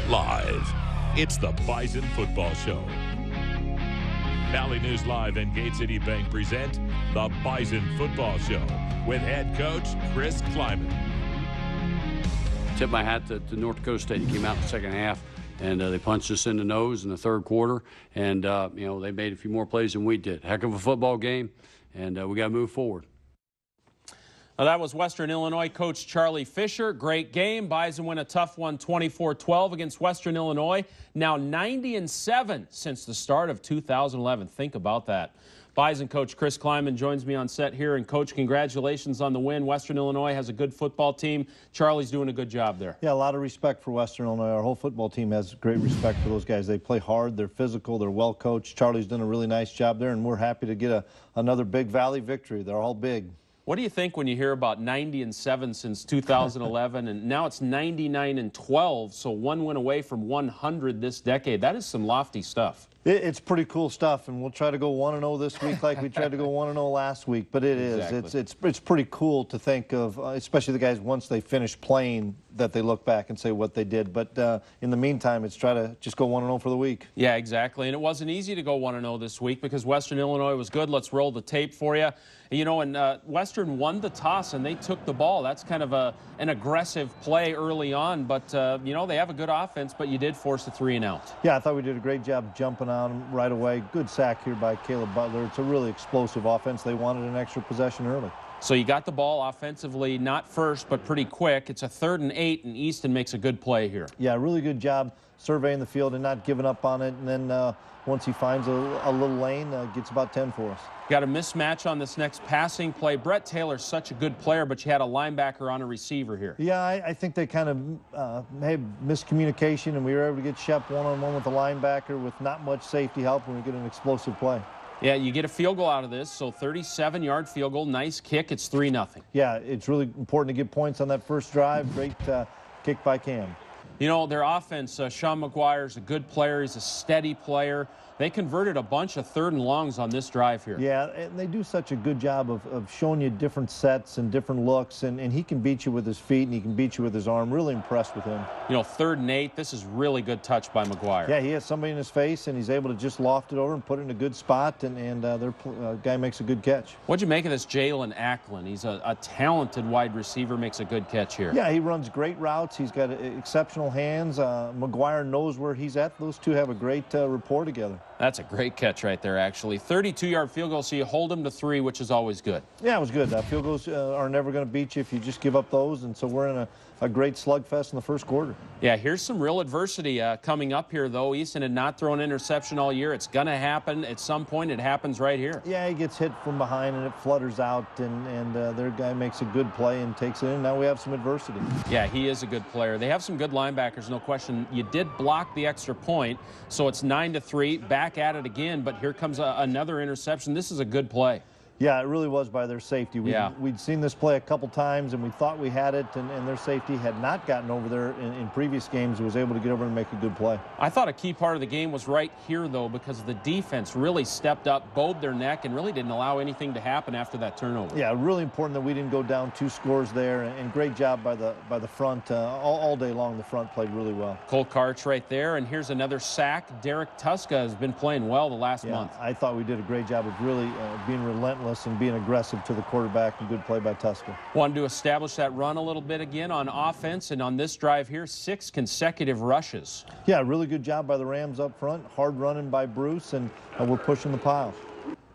Live, it's the Bison Football Show. Valley News Live and Gate City Bank present the Bison Football Show with head coach Chris Kleiman. Tip my hat to North Dakota State. He came out in the second half, and they punched us in the nose in the third quarter. And, they made a few more plays than we did. Heck of a football game, and we got to move forward. Now, that was Western Illinois coach Charlie Fisher. Great game. Bison win a tough one, 24-12 against Western Illinois. Now 90-7 since the start of 2011. Think about that. Bison coach Chris Kleiman joins me on set here. And, Coach, congratulations on the win. Western Illinois has a good football team. Charlie's doing a good job there. Yeah, a lot of respect for Western Illinois. Our whole football team has great respect for those guys. They play hard. They're physical. They're well coached. Charlie's done a really nice job there, and we're happy to get another big Valley victory. They're all big. What do you think when you hear about 90-7 since 2011, and now it's 99-12, so one win away from 100 this decade? That is some lofty stuff. It's pretty cool stuff, and we'll try to go 1-0 this week like we tried to go 1-0 last week. But it is. It's pretty cool to think of, especially the guys once they finish playing, that they look back and say what they did. But in the meantime, it's try to just go 1-0 for the week. Yeah, exactly. And it wasn't easy to go 1-0 this week because Western Illinois was good. Let's roll the tape for you. You know, and Western won the toss, and they took the ball. That's kind of an aggressive play early on. But, they have a good offense, but you did force a 3-and-out. Yeah, I thought we did a great job jumping on them right away. Good sack here by Caleb Butler. It's a really explosive offense. They wanted an extra possession early. So you got the ball offensively, not first, but pretty quick. It's a 3rd and 8, and Easton makes a good play here. Yeah, really good job surveying the field and not giving up on it. And then once he finds a little lane, gets about 10 for us. Got a mismatch on this next passing play. Brett Taylor's such a good player, but you had a linebacker on a receiver here. Yeah, I think they kind of had miscommunication, and we were able to get Shep one-on-one with the linebacker with not much safety help, and we get an explosive play. Yeah, you get a field goal out of this, so 37-yard field goal, nice kick. It's 3-0. Yeah, it's really important to get points on that first drive. Great kick by Cam. You know, their offense, Sean McGuire's a good player. He's a steady player. They converted a bunch of 3rd and longs on this drive here. Yeah, and they do such a good job of showing you different sets and different looks, and he can beat you with his feet, and he can beat you with his arm. Really impressed with him. You know, 3rd and 8, this is really good touch by McGuire. Yeah, he has somebody in his face, and he's able to just loft it over and put it in a good spot, and their guy makes a good catch. What'd you make of this Jalen Acklin? He's a talented wide receiver, makes a good catch here. Yeah, he runs great routes. He's got exceptional hands. McGuire knows where he's at. Those two have a great rapport together. That's a great catch right there, actually. 32-yard field goal, so you hold them to 3, which is always good. Yeah, it was good. Field goals are never going to beat you if you just give up those, and so we're in a great slugfest in the first quarter. Yeah, here's some real adversity coming up here, though. Easton had not thrown an interception all year. It's going to happen. At some point, it happens right here. Yeah, he gets hit from behind, and it flutters out, and their guy makes a good play and takes it in. Now we have some adversity. Yeah, he is a good player. They have some good linebackers, no question. You did block the extra point, so it's 9-3. Back at it again, but here comes another interception. This is a good play. Yeah, it really was by their safety. We'd seen this play a couple times, and we thought we had it, and their safety had not gotten over there in previous games. He was able to get over and make a good play. I thought a key part of the game was right here, though, because the defense really stepped up, bowed their neck, and really didn't allow anything to happen after that turnover. Yeah, really important that we didn't go down 2 scores there, and great job by the front. All day long, the front played really well. Cole Karch right there, and here's another sack. Derek Tuska has been playing well the last month. I thought we did a great job of really being relentless and being aggressive to the quarterback, and good play by Tuska. Wanted to establish that run a little bit again on offense, and on this drive here, 6 consecutive rushes. Yeah, really good job by the Rams up front. Hard running by Bruce, and we're pushing the pile.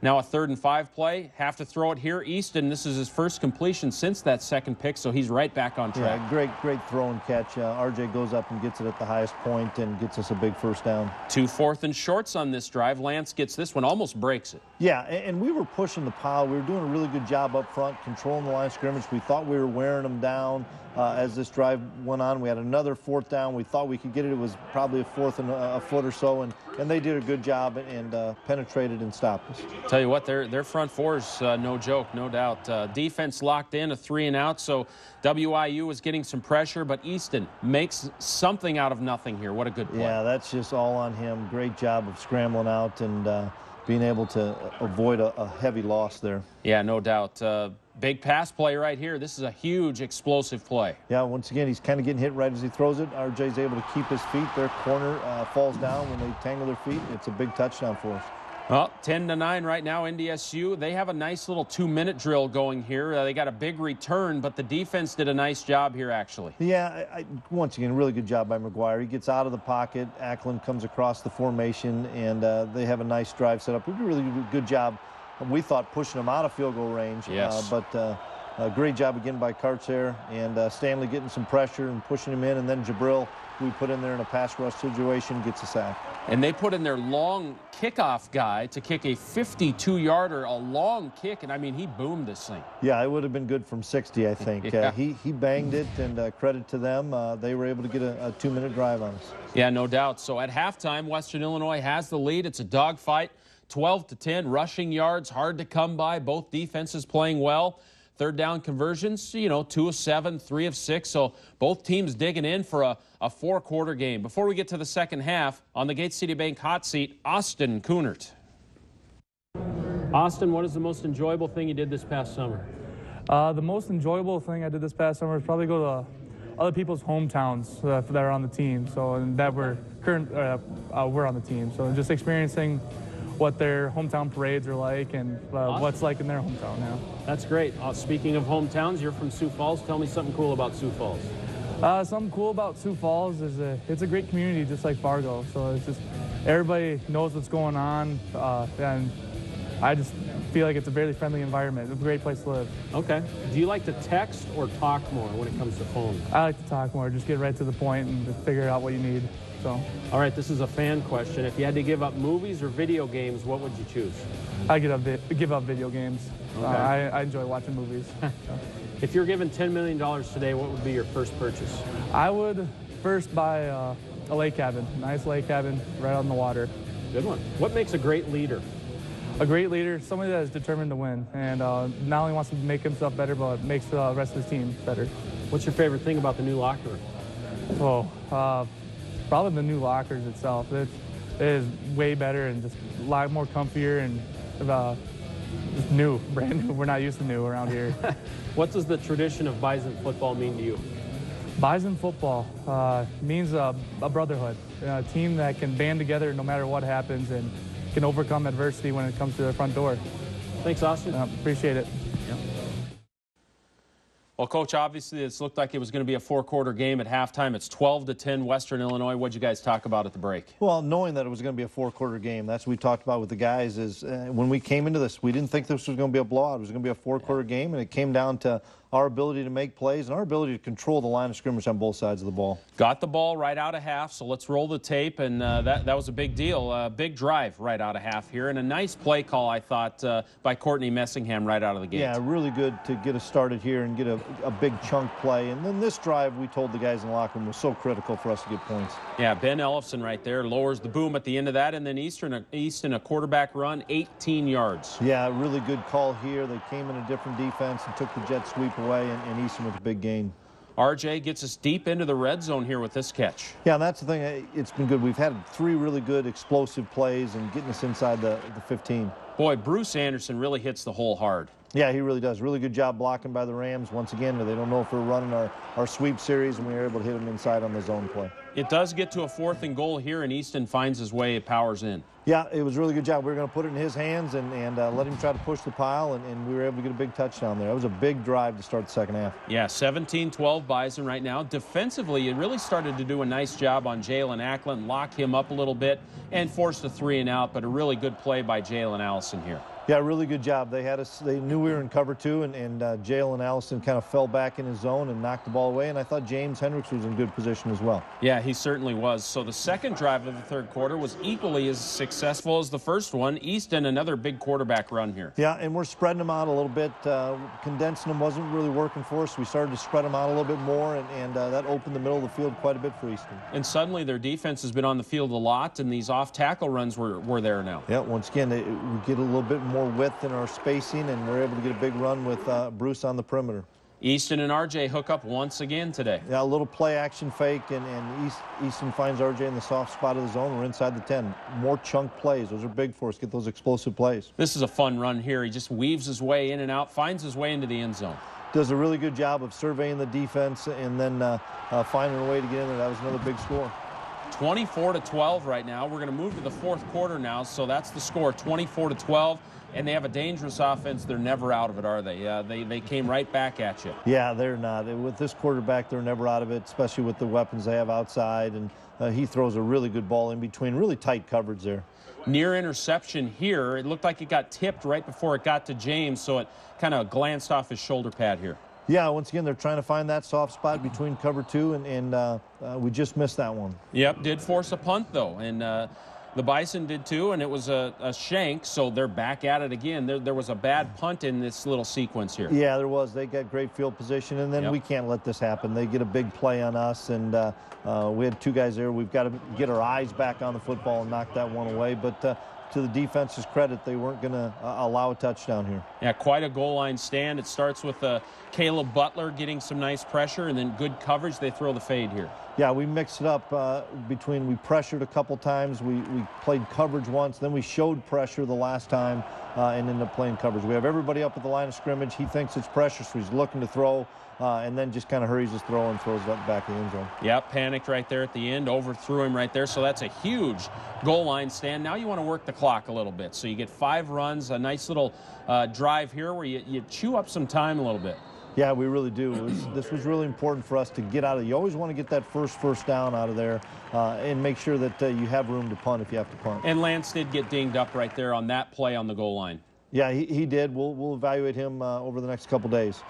Now a 3rd and 5 play. Have to throw it here. Easton, this is his first completion since that second pick, so he's right back on track. Yeah, great throw and catch. RJ goes up and gets it at the highest point and gets us a big first down. 2 4th and shorts on this drive. Lance gets this one, almost breaks it. Yeah, and we were pushing the pile. We were doing a really good job up front, controlling the line of scrimmage. We thought we were wearing them down as this drive went on. We had another 4th down. We thought we could get it. It was probably a 4th and a foot or so, and they did a good job and penetrated and stopped us. Tell you what, their front four is no joke, no doubt. Defense locked in, a 3-and-out, so WIU is getting some pressure, but Easton makes something out of nothing here. What a good play. Yeah, that's just all on him. Great job of scrambling out and being able to avoid a heavy loss there. Yeah, no doubt. Big pass play right here. This is a huge explosive play. Yeah, once again, he's kind of getting hit right as he throws it. RJ's able to keep his feet. Their corner falls down when they tangle their feet. It's a big touchdown for us. Well, 10-9 right now, NDSU. They have a nice little 2-minute drill going here. They got a big return, but the defense did a nice job here, actually. Yeah, once again, really good job by McGuire. He gets out of the pocket. Ackland comes across the formation, and they have a nice drive set up. We did a really good job, we thought, pushing them out of field goal range. Yes. But a great job again by Karts there, and Stanley getting some pressure and pushing him in, and then Jabril, who we put in there in a pass rush situation, gets a sack. And they put in their long kickoff guy to kick a 52-yarder, a long kick, and I mean, he boomed this thing. Yeah, it would have been good from 60, I think. Yeah. He banged it, and credit to them. They were able to get a 2-minute drive on us. Yeah, no doubt. So at halftime, Western Illinois has the lead. It's a dogfight, 12-10, rushing yards, hard to come by. Both defenses playing well. Third down conversions, 2 of 7, 3 of 6. So both teams digging in for a 4-quarter game. Before we get to the second half, on the Gate City Bank hot seat, Austin Kunert. Austin, what is the most enjoyable thing you did this past summer? The most enjoyable thing I did this past summer is probably go to other people's hometowns that are on the team. So and that we're on the team. So just experiencing what their hometown parades are like and Awesome. what's like in their hometown now. That's great. Speaking of hometowns, you're from Sioux Falls. Tell me something cool about Sioux Falls. Something cool about Sioux Falls is it's a great community just like Fargo. So it's just everybody knows what's going on, and I just feel like it's a very friendly environment. It's a great place to live. Okay. Do you like to text or talk more when it comes to phone? I like to talk more, just get right to the point and just figure out what you need. So. All right, this is a fan question. If you had to give up movies or video games, what would you choose? I give up video games. Okay. I enjoy watching movies. So. If you're given $10 million today, what would be your first purchase? I would first buy a lake cabin, nice lake cabin right on the water. Good one. What makes a great leader? A great leader, somebody that is determined to win and not only wants to make himself better, but makes the rest of his team better. What's your favorite thing about the new locker room? Oh, probably the new lockers itself. It is way better and just a lot more comfier and just new, brand new. We're not used to new around here. What does the tradition of Bison football mean to you? Bison football means a brotherhood, a team that can band together no matter what happens and can overcome adversity when it comes to their front door. Thanks, Austin. Appreciate it. Yep. Well, Coach, obviously this looked like it was going to be a 4-quarter game at halftime. It's 12-10 Western Illinois. What did you guys talk about at the break? Well, knowing that it was going to be a 4-quarter game, that's what we talked about with the guys is when we came into this, we didn't think this was going to be a blowout. It was going to be a 4-quarter game, and it came down to our ability to make plays and our ability to control the line of scrimmage on both sides of the ball. Got the ball right out of half, so let's roll the tape, and that was a big deal. Big drive right out of half here, and a nice play call, I thought, by Courtney Messingham right out of the gate. Yeah, really good to get us started here and get a big chunk play. And then this drive, we told the guys in the locker room, was so critical for us to get points. Yeah, Ben Ellefson right there lowers the boom at the end of that, and then Easton a quarterback run, 18 yards. Yeah, really good call here. They came in a different defense and took the jet sweep away, and Easton with a big gain. RJ gets us deep into the red zone here with this catch. Yeah, and that's the thing. It's been good. We've had 3 really good explosive plays and getting us inside the 15. Boy, Bruce Anderson really hits the hole hard. Yeah, he really does. Really good job blocking by the Rams. Once again, they don't know if we're running our sweep series, and we were able to hit them inside on the zone play. It does get to a 4th and goal here, and Easton finds his way, powers in. Yeah, it was a really good job. We were going to put it in his hands and let him try to push the pile, and we were able to get a big touchdown there. That was a big drive to start the second half. Yeah, 17-12 Bison right now. Defensively, it really started to do a nice job on Jalen Ackland, lock him up a little bit, and forced a 3-and-out, but a really good play by Jalen Allison here. Yeah, really good job. They knew we were in cover 2, and Jalen Allison kind of fell back in his zone and knocked the ball away, and I thought James Hendricks was in good position as well. Yeah, he certainly was. So the second drive of the third quarter was equally as successful as the first one. Easton, another big quarterback run here. Yeah, and we're spreading them out a little bit. Condensing them wasn't really working for us. We started to spread them out a little bit more, and that opened the middle of the field quite a bit for Easton. And suddenly their defense has been on the field a lot, and these off-tackle runs were there now. Yeah, once again, we get a little bit more width in our spacing, and we're able to get a big run with Bruce on the perimeter. Easton and RJ hook up once again today. Yeah, a little play action fake, and Easton finds RJ in the soft spot of the zone. We're inside the 10. More chunk plays. Those are big for us. Get those explosive plays. This is a fun run here. He just weaves his way in and out, finds his way into the end zone. Does a really good job of surveying the defense and then finding a way to get in there. That was another big score. 24-12 right now. We're going to move to the fourth quarter now, so that's the score, 24-12. And they have a dangerous offense. They're never out of it, are they? They came right back at you. Yeah, they're not. With this quarterback, they're never out of it, especially with the weapons they have outside. And he throws a really good ball in between, really tight coverage there. Near interception here. It looked like it got tipped right before it got to James, so it kind of glanced off his shoulder pad here. Yeah, once again, they're trying to find that soft spot between cover two, and we just missed that one. Yep, did force a punt, though, and the Bison did too, and it was a shank, so they're back at it again. There was a bad punt in this little sequence here. Yeah, there was. They got great field position, and then we can't let this happen. They get a big play on us, and we had two guys there. We've got to get our eyes back on the football and knock that one away, but to the defense's credit, they weren't going to allow a touchdown here. Yeah, quite a goal line stand. It starts with Caleb Butler getting some nice pressure, and then good coverage. They throw the fade here. Yeah, we mixed it up between we pressured a couple times, we played coverage once, then we showed pressure the last time and ended up playing coverage. We have everybody up at the line of scrimmage. He thinks it's pressure, so he's looking to throw, and then just kind of hurries his throw and throws it up back in the end zone. Yep, panicked right there at the end, overthrew him right there, so that's a huge goal line stand. Now you want to work the clock a little bit, so you get 5 runs, a nice little drive here where you chew up some time a little bit. Yeah, we really do. This was really important for us to get out of. You always want to get that first down out of there and make sure that you have room to punt if you have to punt. And Lance did get dinged up right there on that play on the goal line. Yeah, he did. We'll evaluate him over the next couple days.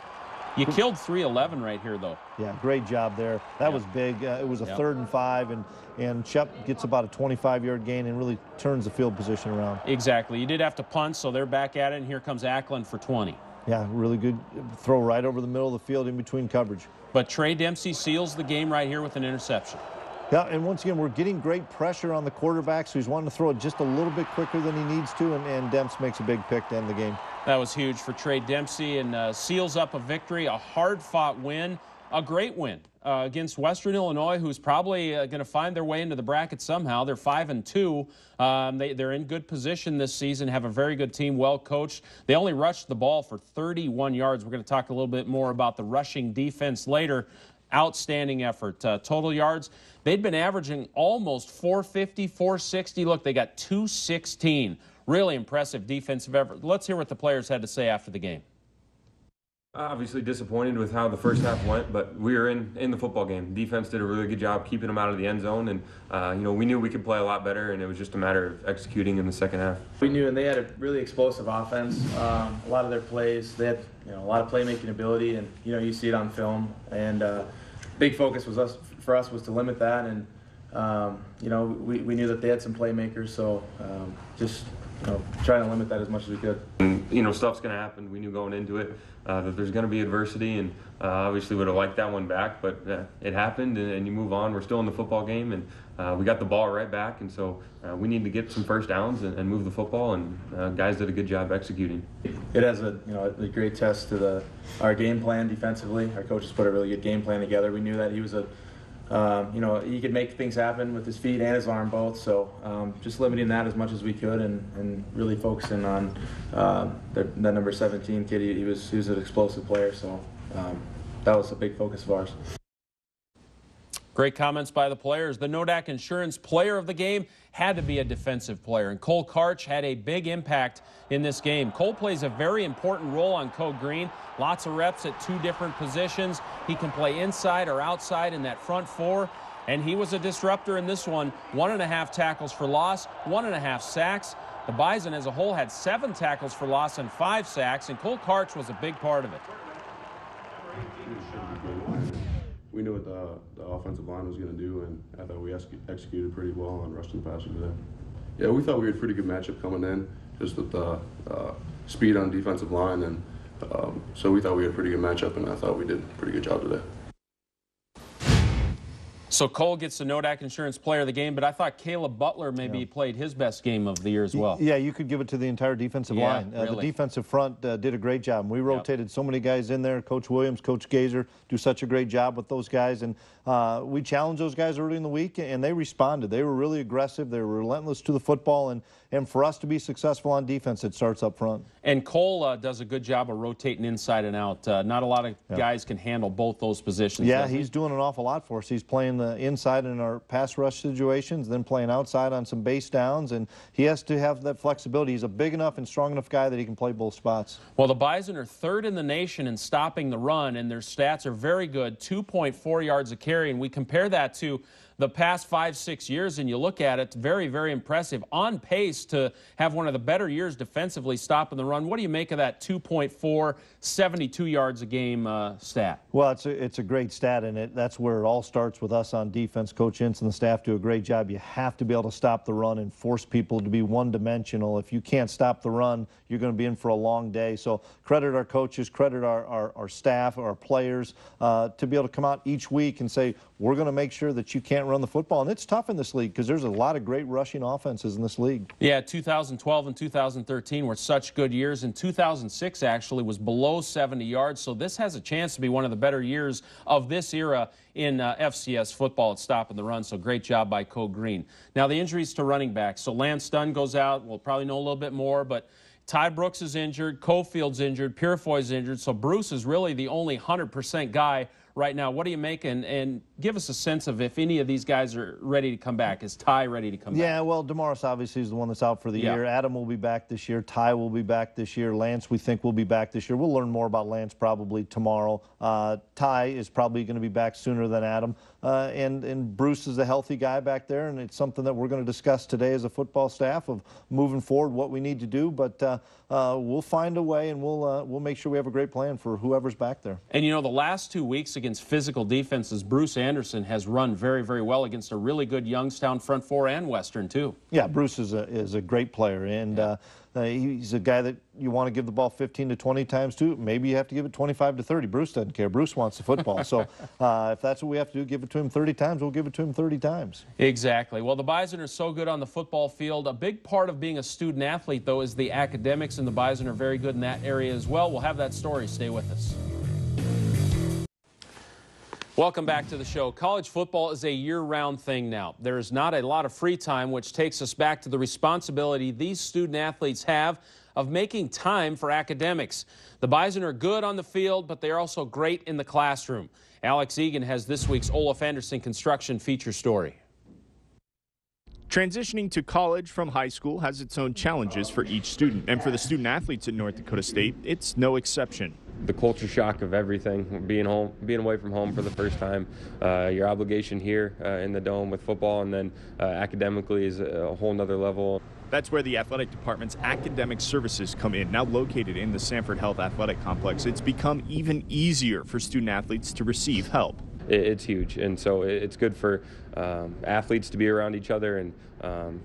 You killed 3-11 right here, though. Yeah, great job there. That was big. It was a 3rd and 5, and Shep gets about a 25-yard gain and really turns the field position around. Exactly. You did have to punt, so they're back at it, and here comes Ackland for 20. Yeah, really good throw right over the middle of the field in between coverage. But Trey Dempsey seals the game right here with an interception. Yeah, and once again, we're getting great pressure on the quarterback, so he's wanting to throw it just a little bit quicker than he needs to, and Demps makes a big pick to end the game. That was huge for Trey Dempsey and seals up a victory, a hard-fought win, a great win against Western Illinois, who's probably going to find their way into the bracket somehow. They're 5-2. They're in good position this season, have a very good team, well coached. They only rushed the ball for 31 yards. We're going to talk a little bit more about the rushing defense later. Outstanding effort. Total yards, they'd been averaging almost 450, 460. Look, they got 216. Really impressive defensive effort. Let's hear what the players had to say after the game. Obviously disappointed with how the first half went, but we were in the football game. Defense did a really good job keeping them out of the end zone, and we knew we could play a lot better, and it was just a matter of executing in the second half. We knew, and they had a really explosive offense. A lot of their plays, they had a lot of playmaking ability, and you see it on film. And big focus for us was to limit that, and we knew that they had some playmakers, so just trying to limit that as much as we could. And stuff's going to happen. We knew going into it that there's going to be adversity, and obviously would have liked that one back, but it happened, and you move on. We're still in the football game, and we got the ball right back, and so we need to get some first downs and move the football, and guys did a good job executing. It has a great test to our game plan defensively. Our coaches put a really good game plan together. We knew that he was he could make things happen with his feet and his arm both, so just limiting that as much as we could, and really focusing on that number 17 kid. He was an explosive player, so that was a big focus of ours. Great comments by the players. The Nodak Insurance player of the game had to be a defensive player, and Cole Karch had a big impact in this game. Cole plays a very important role on Code Green. Lots of reps at 2 different positions. He can play inside or outside in that front 4, and he was a disruptor in this one. 1.5 tackles for loss, 1.5 sacks. The Bison as a whole had 7 tackles for loss and 5 sacks, and Cole Karch was a big part of it. We knew what the offensive line was going to do, and I thought we executed pretty well on rushing the passer today. Yeah, we thought we had a pretty good matchup coming in, just with the speed on defensive line, and so we thought we had a pretty good matchup, and I thought we did a pretty good job today. So Cole gets the Nodak Insurance Player of the Game, but I thought Caleb Butler maybe played his best game of the year as well. Yeah, you could give it to the entire defensive line. Really. The defensive front did a great job. We rotated so many guys in there. Coach Williams, Coach Gazer do such a great job with those guys. And we challenged those guys early in the week, and they responded. They were really aggressive. They were relentless to the football. And for us to be successful on defense, it starts up front. And Cole does a good job of rotating inside and out. Not a lot of guys can handle both those positions. Yeah, he's doing an awful lot for us. He's playing the inside in our pass rush situations, then playing outside on some base downs, and he has to have that flexibility. He's a big enough and strong enough guy that he can play both spots. Well, the Bison are third in the nation in stopping the run, and their stats are very good, 2.4 yards a carry, and we compare that to the past 5-6 years, and you look at it, very, very impressive. On pace to have one of the better years defensively stopping the run. What do you make of that 2.4, 72 yards a game stat? Well, it's a great stat, and that's where it all starts with us on defense. Coach Ince and the staff do a great job. You have to be able to stop the run and force people to be one-dimensional. If you can't stop the run, you're going to be in for a long day. So credit our coaches, credit our staff, our players, to be able to come out each week and say, we're going to make sure that you can't run the football. And it's tough in this league because there's a lot of great rushing offenses in this league. Yeah, 2012 and 2013 were such good years, and 2006 actually was below 70 yards. So this has a chance to be one of the better years of this era in FCS football at stopping the run. So great job by Co Green. Now the injuries to running backs. So Lance Dunn goes out. We'll probably know a little bit more, but Ty Brooks is injured, Cofield's injured, Purefoy's injured, so Bruce is really the only 100% guy right now. What do you make? And give us a sense of if any of these guys are ready to come back. Is Ty ready to come back? Yeah, well, Damaris obviously is the one that's out for the year. Adam will be back this year. Ty will be back this year. Lance, we think, will be back this year. We'll learn more about Lance probably tomorrow. Ty is probably going to be back sooner than Adam. And Bruce is a healthy guy back there, and it's something that we're going to discuss today as a football staff of moving forward, what we need to do. But we'll find a way, and we'll make sure we have a great plan for whoever's back there. And, you know, the last 2 weeks against physical defenses, Bruce Anderson has run very, very well against a really good Youngstown front four and Western, too. Yeah, Bruce is a great player, and he's a guy that you want to give the ball 15 to 20 times to. Maybe you have to give it 25 to 30. Bruce doesn't care. Bruce wants the football. So if that's what we have to do, give it to him 30 times, we'll give it to him 30 times. Exactly. Well, the Bison are so good on the football field. A big part of being a student athlete, though, is the academics, and the Bison are very good in that area as well. We'll have that story. Stay with us. Welcome back to the show. College football is a year-round thing now. There is not a lot of free time, which takes us back to the responsibility these student athletes have of making time for academics. The Bison are good on the field, but they are also great in the classroom. Alex Egan has this week's Olaf Anderson Construction feature story. Transitioning to college from high school has its own challenges for each student, and for the student athletes at North Dakota State, it's no exception. The culture shock of everything, being away from home for the first time, your obligation here in the Dome with football, and then academically is a whole nother level. That's where the athletic department's academic services come in. Now located in the Sanford Health Athletic Complex, it's become even easier for student athletes to receive help. It's huge, and so it's good for athletes to be around each other, and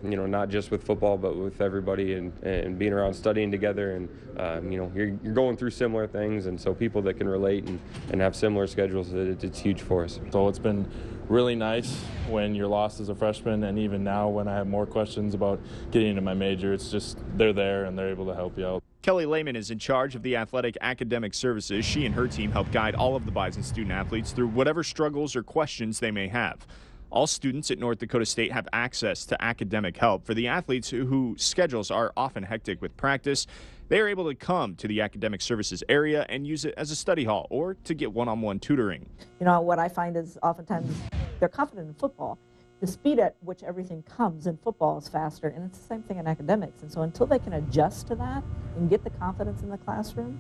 you know, not just with football, but with everybody, and being around studying together, and you know, you're going through similar things, and so people that can relate and have similar schedules, it's huge for us. So it's been really nice when you're lost as a freshman, and even now when I have more questions about getting into my major, it's just they're there and they're able to help you out. Kelly Lehman is in charge of the athletic academic services. She and her team help guide all of the Bison student athletes through whatever struggles or questions they may have. All students at North Dakota State have access to academic help. For the athletes whose schedules are often hectic with practice, they are able to come to the academic services area and use it as a study hall or to get one-on-one tutoring. You know, what I find is oftentimes they're confident in football. The speed at which everything comes in football is faster, and it's the same thing in academics. And so until they can adjust to that and get the confidence in the classroom,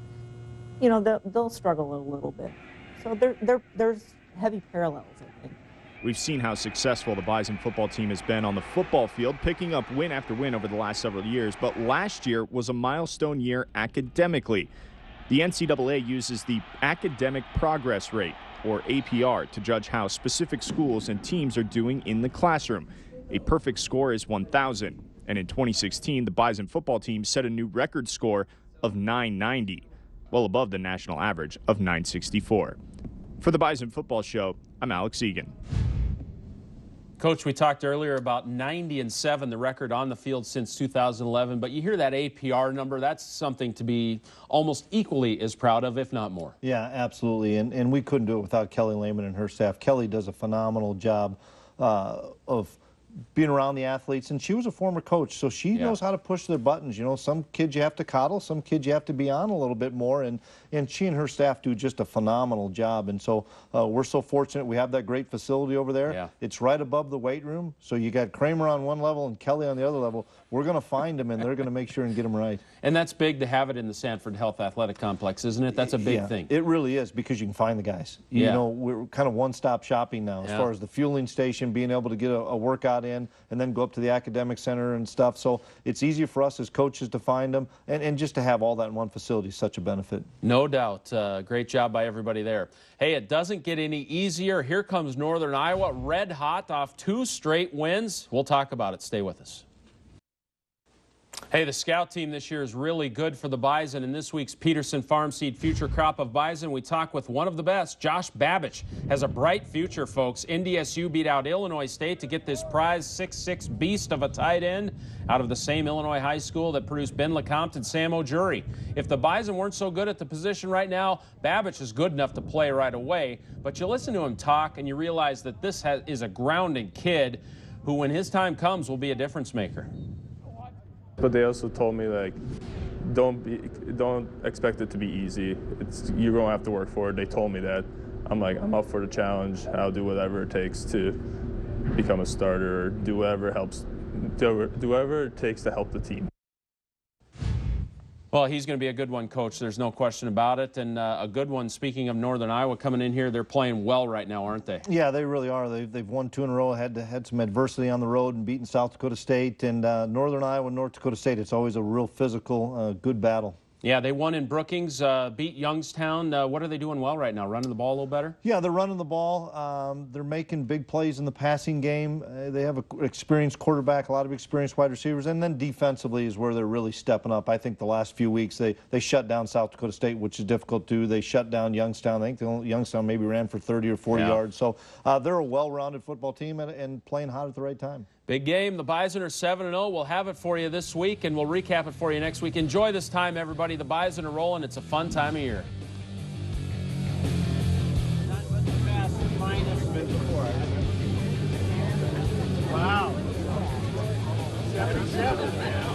you know, they'll struggle a little bit. So there's heavy parallels, I think. We've seen how successful the Bison football team has been on the football field, picking up win after win over the last several years. But last year was a milestone year academically. The NCAA uses the Academic Progress Rate, or APR, to judge how specific schools and teams are doing in the classroom. A perfect score is 1,000. And in 2016, the Bison football team set a new record score of 990, well above the national average of 964. For the Bison Football Show, I'm Alex Egan. Coach, we talked earlier about 90-7, the record on the field since 2011, but you hear that APR number, that's something to be almost equally as proud of, if not more. Yeah, absolutely, and we couldn't do it without Kelly Lehman and her staff. Kelly does a phenomenal job of being around the athletes, and she was a former coach, so she knows how to push their buttons. You know, some kids you have to coddle, some kids you have to be on a little bit more, and she and her staff do just a phenomenal job. And so we're so fortunate we have that great facility over there. Yeah. It's right above the weight room, so you got Kramer on one level and Kelly on the other level. We're going to find them, and they're going to make sure and get them right. And that's big to have it in the Sanford Health Athletic Complex, isn't it? That's a big thing. It really is, because you can find the guys. You know, we're kind of one-stop shopping now as far as the fueling station, being able to get a workout in and then go up to the academic center and stuff. So it's easier for us as coaches to find them, and just to have all that in one facility is such a benefit. No doubt. Great job by everybody there. Hey, it doesn't get any easier. Here comes Northern Iowa, red hot off 2 straight wins. We'll talk about it. Stay with us. Hey, the scout team this year is really good for the Bison. In this week's Peterson Farm Seed Future Crop of Bison, we talk with one of the best. Josh Babbage has a bright future, folks. NDSU beat out Illinois State to get this prize 6'6" beast of a tight end out of the same Illinois high school that produced Ben LeCompte and Sam O'Jury. If the Bison weren't so good at the position right now, Babbage is good enough to play right away. But you listen to him talk and you realize that this is a grounded kid who, when his time comes, will be a difference maker. But they also told me, like, don't expect it to be easy. You're going to have to work for it. They told me that. I'm like, I'm up for the challenge. I'll do whatever it takes to become a starter, or do whatever it takes to help the team. Well, he's going to be a good one, Coach. There's no question about it. And a good one, speaking of Northern Iowa coming in here, they're playing well right now, aren't they? Yeah, they really are. They've won 2 in a row, had some adversity on the road and beaten South Dakota State. And Northern Iowa and North Dakota State, it's always a real physical, good battle. Yeah, they won in Brookings, beat Youngstown. What are they doing well right now? Running the ball a little better? Yeah, they're running the ball. They're making big plays in the passing game. They have an experienced quarterback, a lot of experienced wide receivers, and then defensively is where they're really stepping up. I think the last few weeks they shut down South Dakota State, which is difficult to do. They shut down Youngstown. I think Youngstown maybe ran for 30 or 40 yards. So they're a well-rounded football team and playing hot at the right time. Big game. The Bison are 7-0. We'll have it for you this week, and we'll recap it for you next week. Enjoy this time, everybody. The Bison are rolling. It's a fun time of year. Wow. 7-7, man.